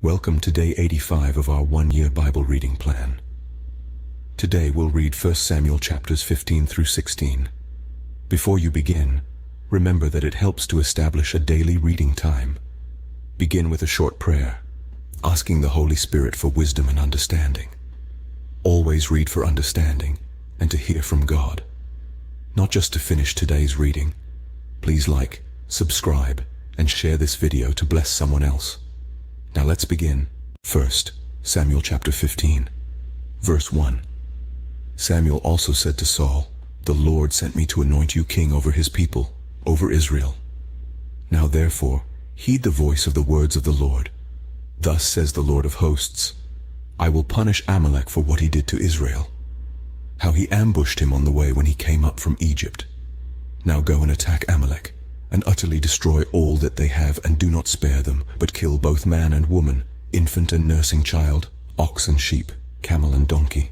Welcome to day 85 of our one-year Bible reading plan. Today we'll read 1 Samuel chapters 15 through 16. Before you begin, remember that it helps to establish a daily reading time. Begin with a short prayer, asking the Holy Spirit for wisdom and understanding. Always read for understanding and to hear from God. Not just to finish today's reading. Please like, subscribe, and share this video to bless someone else. Now let's begin. 1 Samuel chapter 15, verse 1. Samuel also said to Saul, "The Lord sent me to anoint you king over his people, over Israel. Now therefore, heed the voice of the words of the Lord. Thus says the Lord of hosts, I will punish Amalek for what he did to Israel, how he ambushed him on the way when he came up from Egypt. Now go and attack Amalek, and utterly destroy all that they have, and do not spare them, but kill both man and woman, infant and nursing child, ox and sheep, camel and donkey."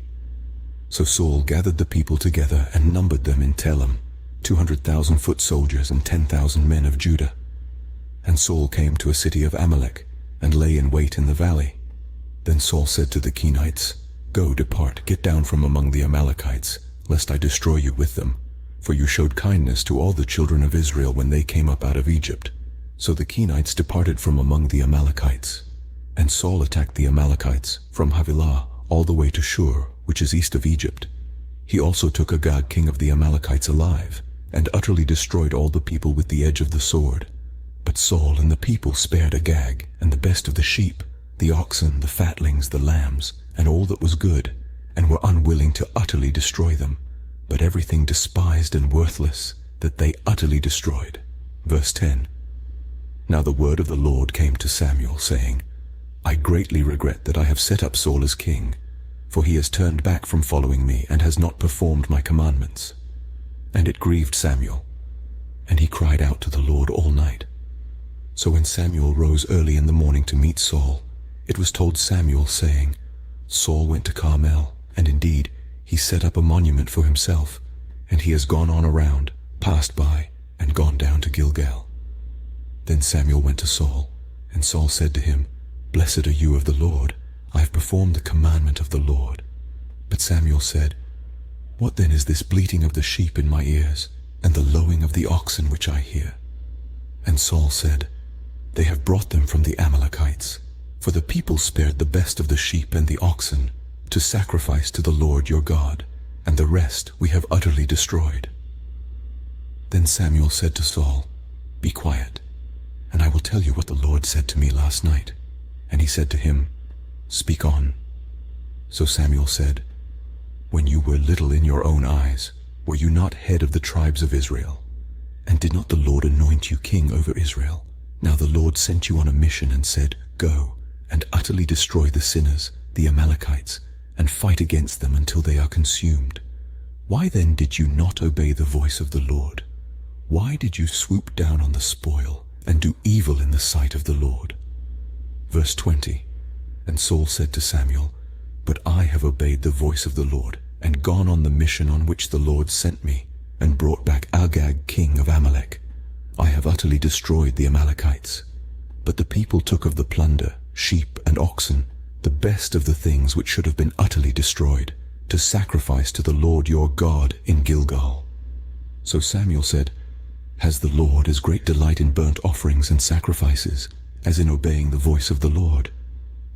So Saul gathered the people together and numbered them in Telem, 200,000 foot soldiers and 10,000 men of Judah. And Saul came to a city of Amalek, and lay in wait in the valley. Then Saul said to the Kenites, "Go, depart, get down from among the Amalekites, lest I destroy you with them. For you showed kindness to all the children of Israel when they came up out of Egypt." So the Kenites departed from among the Amalekites. And Saul attacked the Amalekites from Havilah all the way to Shur, which is east of Egypt. He also took Agag king of the Amalekites alive, and utterly destroyed all the people with the edge of the sword. But Saul and the people spared Agag, and the best of the sheep, the oxen, the fatlings, the lambs, and all that was good, and were unwilling to utterly destroy them, but everything despised and worthless, that they utterly destroyed. Verse 10. Now the word of the Lord came to Samuel, saying, "I greatly regret that I have set up Saul as king, for he has turned back from following me, and has not performed my commandments." And it grieved Samuel, and he cried out to the Lord all night. So when Samuel rose early in the morning to meet Saul, it was told Samuel, saying, "Saul went to Carmel, and indeed he set up a monument for himself, and he has gone on around, passed by, and gone down to Gilgal." Then Samuel went to Saul, and Saul said to him, "Blessed are you of the Lord, I have performed the commandment of the Lord." But Samuel said, "What then is this bleating of the sheep in my ears, and the lowing of the oxen which I hear?" And Saul said, "They have brought them from the Amalekites, for the people spared the best of the sheep and the oxen, to sacrifice to the Lord your God, and the rest we have utterly destroyed." Then Samuel said to Saul, "Be quiet, and I will tell you what the Lord said to me last night." And he said to him, "Speak on." So Samuel said, "When you were little in your own eyes, were you not head of the tribes of Israel? And did not the Lord anoint you king over Israel? Now the Lord sent you on a mission and said, 'Go, and utterly destroy the sinners, the Amalekites, and fight against them until they are consumed.' Why then did you not obey the voice of the Lord? Why did you swoop down on the spoil, and do evil in the sight of the Lord?" Verse 20. And Saul said to Samuel, "But I have obeyed the voice of the Lord, and gone on the mission on which the Lord sent me, and brought back Agag king of Amalek. I have utterly destroyed the Amalekites. But the people took of the plunder, sheep and oxen, the best of the things which should have been utterly destroyed, to sacrifice to the Lord your God in Gilgal." So Samuel said, "Has the Lord as great delight in burnt offerings and sacrifices, as in obeying the voice of the Lord?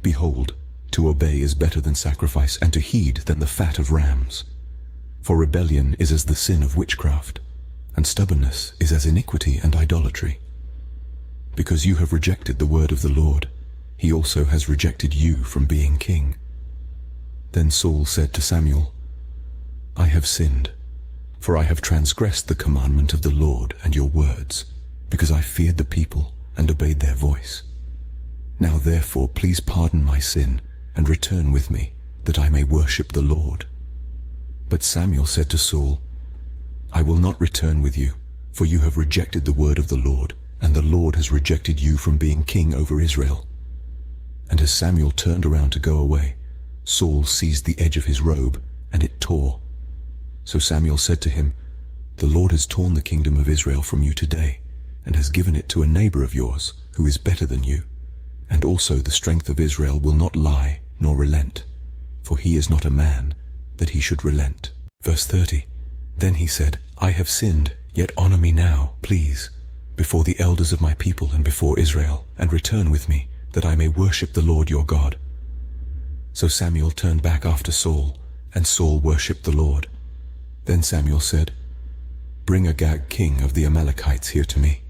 Behold, to obey is better than sacrifice, and to heed than the fat of rams. For rebellion is as the sin of witchcraft, and stubbornness is as iniquity and idolatry. Because you have rejected the word of the Lord, he also has rejected you from being king." Then Saul said to Samuel, "I have sinned, for I have transgressed the commandment of the Lord and your words, because I feared the people and obeyed their voice. Now therefore please pardon my sin, and return with me, that I may worship the Lord." But Samuel said to Saul, "I will not return with you, for you have rejected the word of the Lord, and the Lord has rejected you from being king over Israel." And as Samuel turned around to go away, Saul seized the edge of his robe, and it tore. So Samuel said to him, "The Lord has torn the kingdom of Israel from you today, and has given it to a neighbor of yours, who is better than you. and also the strength of Israel will not lie nor relent, for he is not a man that he should relent. Verse 30. Then he said, I have sinned, yet honor me now, please, before the elders of my people and before Israel, and return with me, that I may worship the Lord your God. So Samuel turned back after Saul, and Saul worshipped the Lord. Then Samuel said, Bring Agag, king of the Amalekites, here to me.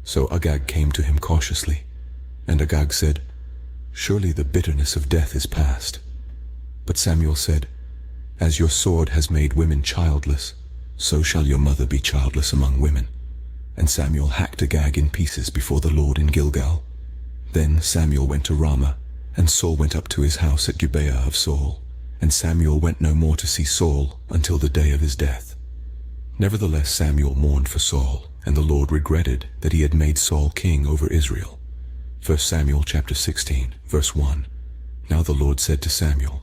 So Agag came to him cautiously, and Agag said, Surely the bitterness of death is past. But Samuel said, As your sword has made women childless, so shall your mother be childless among women. And Samuel hacked Agag in pieces before the Lord in Gilgal. Then Samuel went to Ramah, and Saul went up to his house at Gibeah of Saul. And Samuel went no more to see Saul until the day of his death. Nevertheless Samuel mourned for Saul, and the Lord regretted that he had made Saul king over Israel. 1 Samuel chapter 16, verse 1. Now the Lord said to Samuel,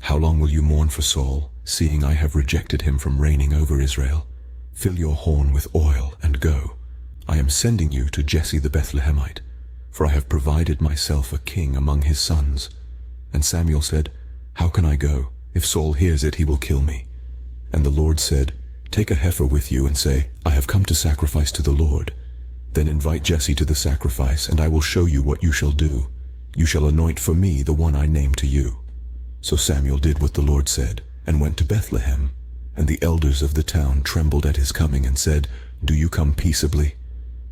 How long will you mourn for Saul, seeing I have rejected him from reigning over Israel? Fill your horn with oil and go. I am sending you to Jesse the Bethlehemite, for I have provided myself a king among his sons. And Samuel said, How can I go? If Saul hears it, he will kill me. And the Lord said, Take a heifer with you and say, I have come to sacrifice to the Lord. Then invite Jesse to the sacrifice, and I will show you what you shall do. You shall anoint for me the one I name to you. So Samuel did what the Lord said, and went to Bethlehem. And the elders of the town trembled at his coming and said, Do you come peaceably?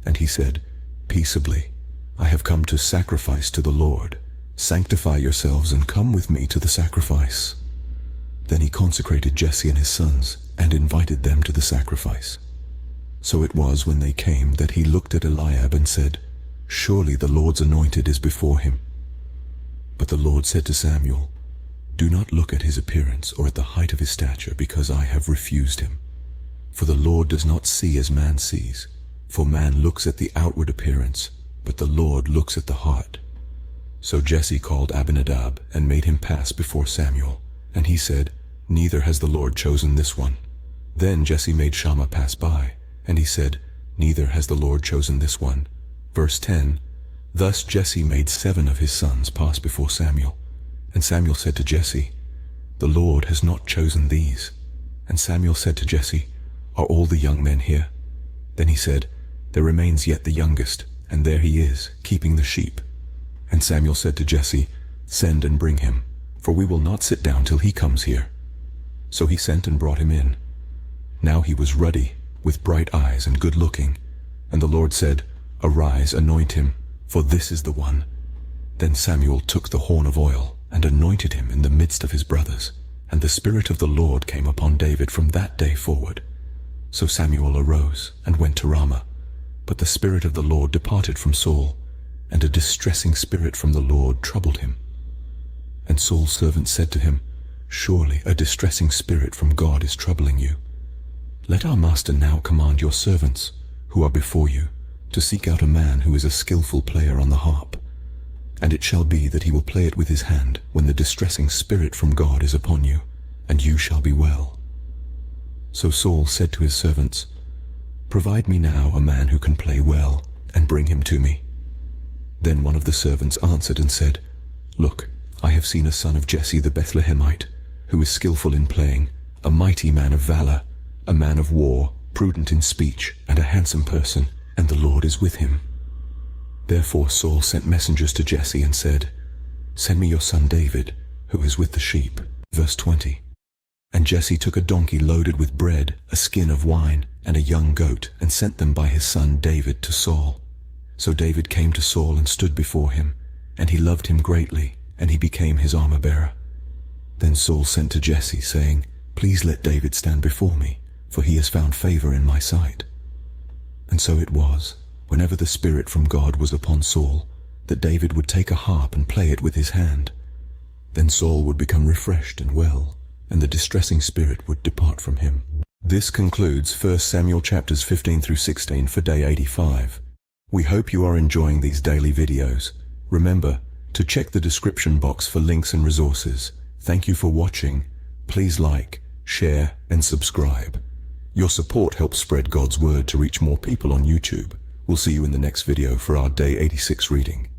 And he said, Peaceably. I have come to sacrifice to the Lord. Sanctify yourselves and come with me to the sacrifice. Then he consecrated Jesse and his sons, and invited them to the sacrifice. So it was when they came that he looked at Eliab and said, Surely the Lord's anointed is before him. But the Lord said to Samuel, Do not look at his appearance or at the height of his stature, because I have refused him. For the Lord does not see as man sees, for man looks at the outward appearance, but the Lord looks at the heart. So Jesse called Abinadab and made him pass before Samuel, and he said, Neither has the Lord chosen this one. Then Jesse made Shammah pass by, and he said, Neither has the Lord chosen this one. Verse 10. Thus Jesse made 7 of his sons pass before Samuel. And Samuel said to Jesse, The Lord has not chosen these. And Samuel said to Jesse, Are all the young men here? Then he said, There remains yet the youngest, and there he is, keeping the sheep. And Samuel said to Jesse, Send and bring him, for we will not sit down till he comes here. So he sent and brought him in. Now he was ruddy, with bright eyes and good looking. And the Lord said, Arise, anoint him, for this is the one. Then Samuel took the horn of oil, and anointed him in the midst of his brothers. And the Spirit of the Lord came upon David from that day forward. So Samuel arose, and went to Ramah. But the Spirit of the Lord departed from Saul, and a distressing spirit from the Lord troubled him. And Saul's servant said to him, Surely a distressing spirit from God is troubling you. Let our master now command your servants, who are before you, to seek out a man who is a skillful player on the harp. And it shall be that he will play it with his hand when the distressing spirit from God is upon you, and you shall be well. So Saul said to his servants, Provide me now a man who can play well, and bring him to me. Then one of the servants answered and said, Look, I have seen a son of Jesse the Bethlehemite, who is skillful in playing, a mighty man of valor, a man of war, prudent in speech, and a handsome person, and the Lord is with him. Therefore Saul sent messengers to Jesse and said, Send me your son David, who is with the sheep. Verse 20. And Jesse took a donkey loaded with bread, a skin of wine, and a young goat, and sent them by his son David to Saul. So David came to Saul and stood before him, and he loved him greatly, and he became his armor-bearer. Then Saul sent to Jesse, saying, Please let David stand before me, for he has found favor in my sight. And so it was, whenever the Spirit from God was upon Saul, that David would take a harp and play it with his hand. Then Saul would become refreshed and well, and the distressing spirit would depart from him. This concludes 1 Samuel chapters 15 through 16 for day 85. We hope you are enjoying these daily videos. Remember to check the description box for links and resources. Thank you for watching. Please like, share, and subscribe. Your support helps spread God's word to reach more people on YouTube. We'll see you in the next video for our day 86 reading.